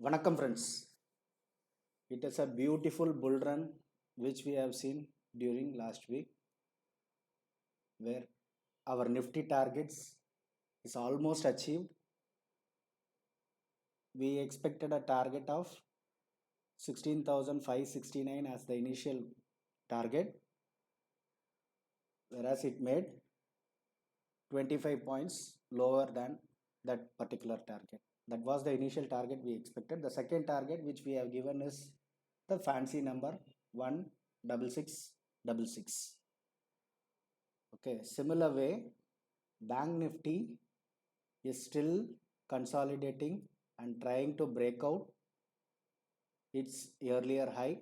Vanakkam friends, it is a beautiful bull run which we have seen during last week where our nifty targets is almost achieved. We expected a target of 16,569 as the initial target, whereas it made 25 points lower than that particular target. That was the initial target we expected. The second target which we have given is the fancy number 16666. Okay, similar way, Bank Nifty is still consolidating and trying to break out its earlier high.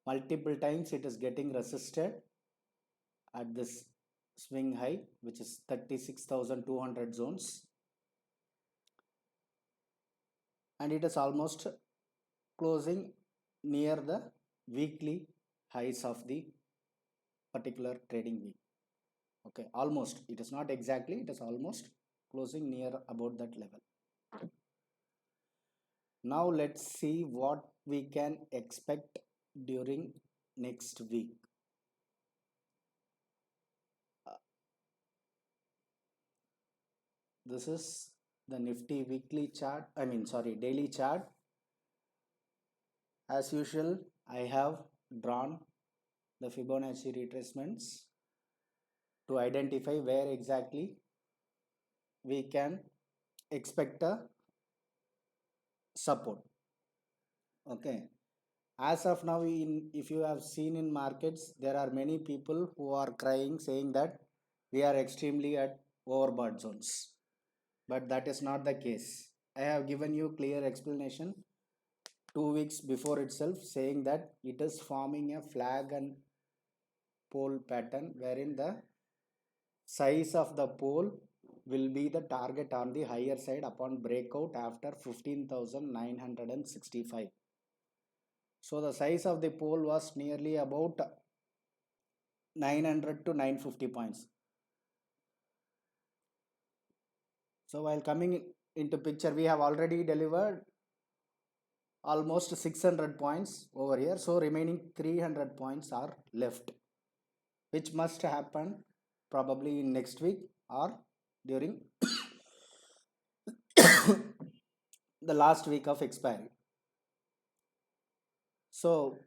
Multiple times it is getting resisted at this swing high, which is 36,200 zones, and it is almost closing near the weekly highs of the particular trading week. Okay, almost, it is not exactly, it is almost closing near about that level. Now let's see what we can expect during next week. This is the Nifty weekly chart, daily chart. As usual, I have drawn the Fibonacci retracements to identify where exactly we can expect a support. Okay, as of now, if you have seen in markets, there are many people who are crying saying that we are extremely at overbought zones, but that is not the case. I have given you clear explanation 2 weeks before itself, saying that it is forming a flag and pole pattern wherein the size of the pole will be the target on the higher side upon breakout after 15,965. So the size of the pole was nearly about 900 to 950 points. So while coming into picture, we have already delivered almost 600 points over here. So remaining 300 points are left, which must happen probably in next week or during the last week of expiry. So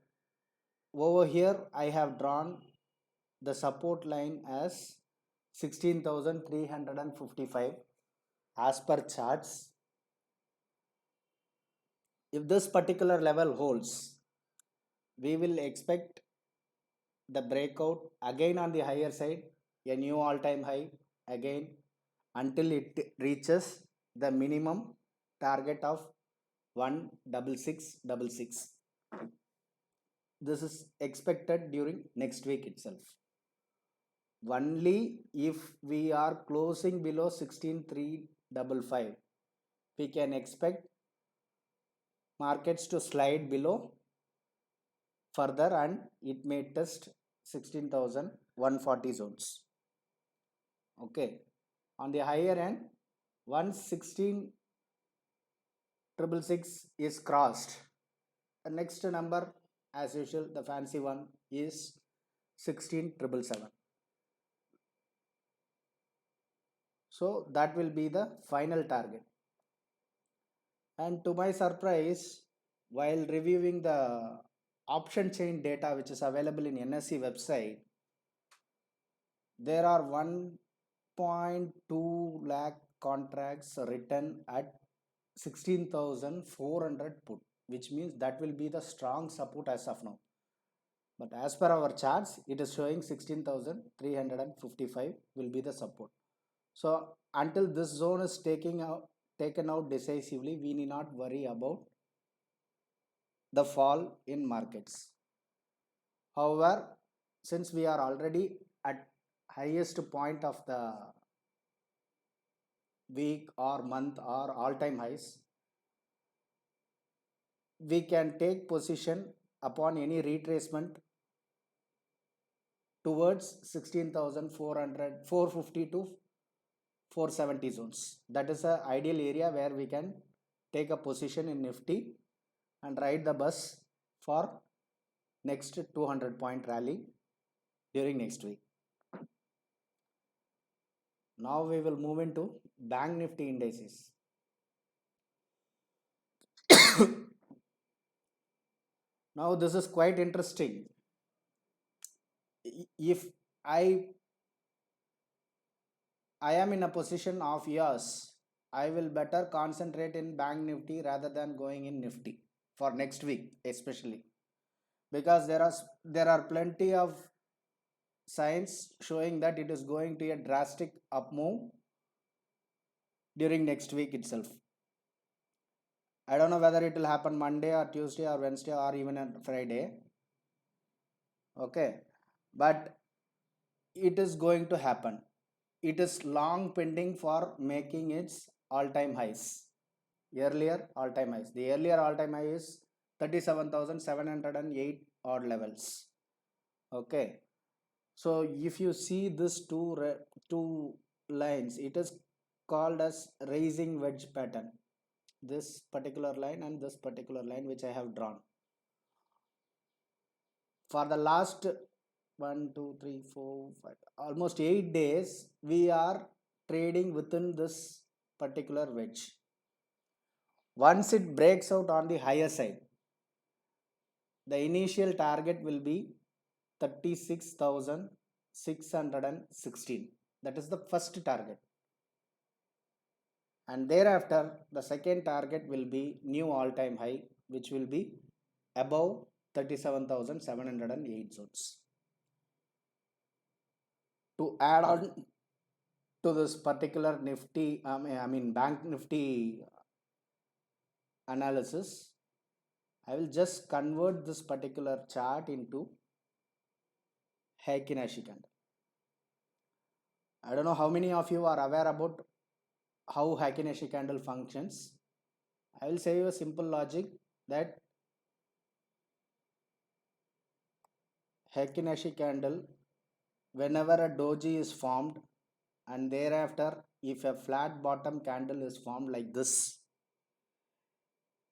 over here I have drawn the support line as 16,355 as per charts. If this particular level holds, we will expect the breakout again on the higher side, a new all-time high again, until it reaches the minimum target of 16666. This is expected during next week itself. Only if we are closing below 16355, we can expect markets to slide below further and it may test 16,140 zones. Okay, on the higher end, 116,666 is crossed. The next number, as usual, the fancy one is 16,777. So that will be the final target. And to my surprise, while reviewing the option chain data which is available in NSE website, there are 1.2 lakh contracts written at 16,400 put, which means that will be the strong support as of now. But as per our charts, it is showing 16,355 will be the support. So until this zone is taken out decisively, we need not worry about the fall in markets. However, since we are already at highest point of the week or month or all-time highs, we can take position upon any retracement towards 16,400, 450 to 470 zones. That is the ideal area where we can take a position in Nifty and ride the bus for next 200 point rally during next week. Now we will move into Bank Nifty indices. Now this is quite interesting. If I am in a position of yours, I will better concentrate in Bank Nifty rather than going in Nifty for next week, especially because there are plenty of signs showing that it is going to a drastic up move during next week itself. I don't know whether it will happen Monday or Tuesday or Wednesday or even on Friday. Okay, but it is going to happen. It is long pending for making its all-time highs. Earlier all-time highs. The earlier all-time high is 37,708 odd levels. Okay, so if you see this two lines, it is called as raising wedge pattern. This particular line and this particular line which I have drawn. For the last 1, 2, 3, 4, 5, almost 8 days, we are trading within this particular wedge. Once it breaks out on the higher side, the initial target will be 36,616. That is the first target. And thereafter, the second target will be new all-time high, which will be above 37,708 zones. To add on to this particular Nifty, Bank Nifty analysis, I will just convert this particular chart into Heikin Ashi candle. I don't know how many of you are aware about how Heikin Ashi candle functions. I will say you a simple logic that Heikin Ashi candle, whenever a doji is formed and thereafter if a flat bottom candle is formed like this,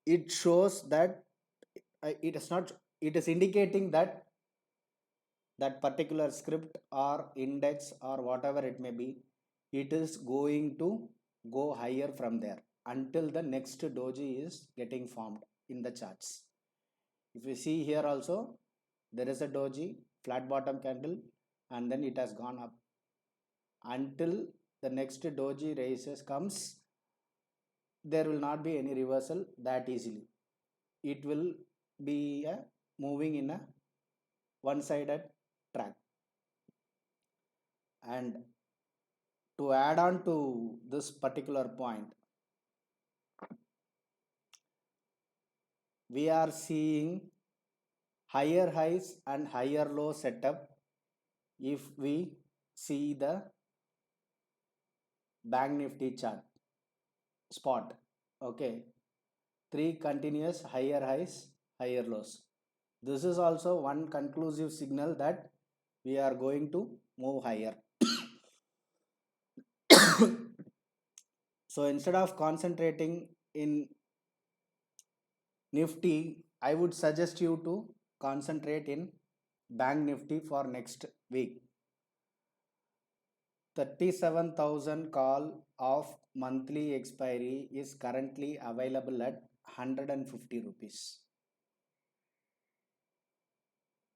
it shows that it is indicating that that particular script or index or whatever it may be, it is going to go higher from there until the next doji is getting formed in the charts. If you see here also, there is a doji flat bottom candle and then it has gone up until the next doji raises comes. There will not be any reversal that easily. It will be moving in a one-sided track. And to add on to this particular point, we are seeing higher highs and higher low setup if we see the Bank Nifty chart spot. Okay, 3 continuous higher highs, higher lows. This is also one conclusive signal that we are going to move higher. So instead of concentrating in Nifty, I would suggest you to concentrate in Bank Nifty for next week. 37,000 call of monthly expiry is currently available at 150 rupees.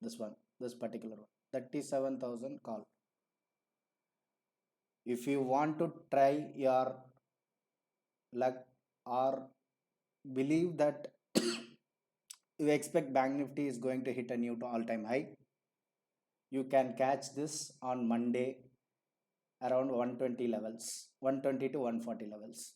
This particular one, 37,000 call. If you want to try your luck or believe that you expect Bank Nifty is going to hit a new all-time high, you can catch this on Monday around 120 levels, 120 to 140 levels.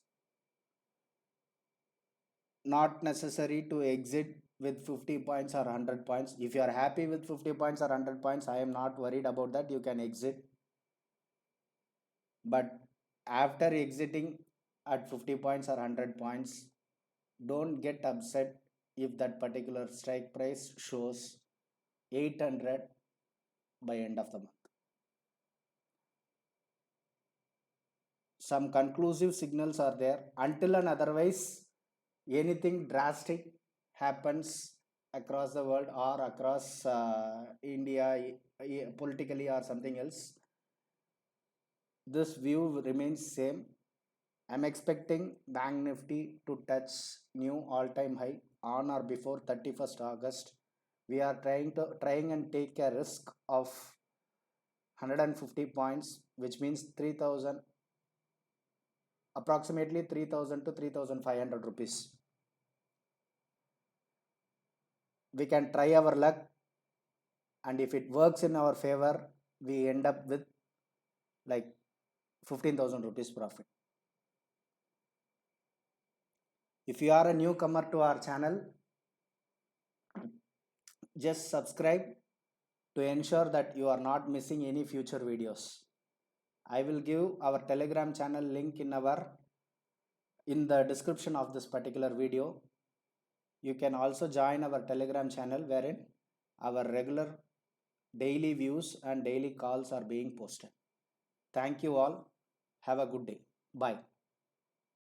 Not necessary to exit with 50 points or 100 points. If you are happy with 50 points or 100 points, I am not worried about that. You can exit. But after exiting at 50 points or 100 points, don't get upset if that particular strike price shows 800 by end of the month. Some conclusive signals are there. Until and otherwise, anything drastic happens across the world or across India, politically or something else, this view remains same. I'm expecting Bank Nifty to touch new all-time high on or before 31st August. We are trying and take a risk of 150 points, which means 3000, approximately 3000 to 3500 rupees. We can try our luck, and if it works in our favor, we end up with like 15,000 rupees profit. If you are a newcomer to our channel, just subscribe to ensure that you are not missing any future videos. I will give our Telegram channel link in the description of this particular video. You can also join our Telegram channel wherein our regular daily views and daily calls are being posted. Thank you all. Have a good day. Bye.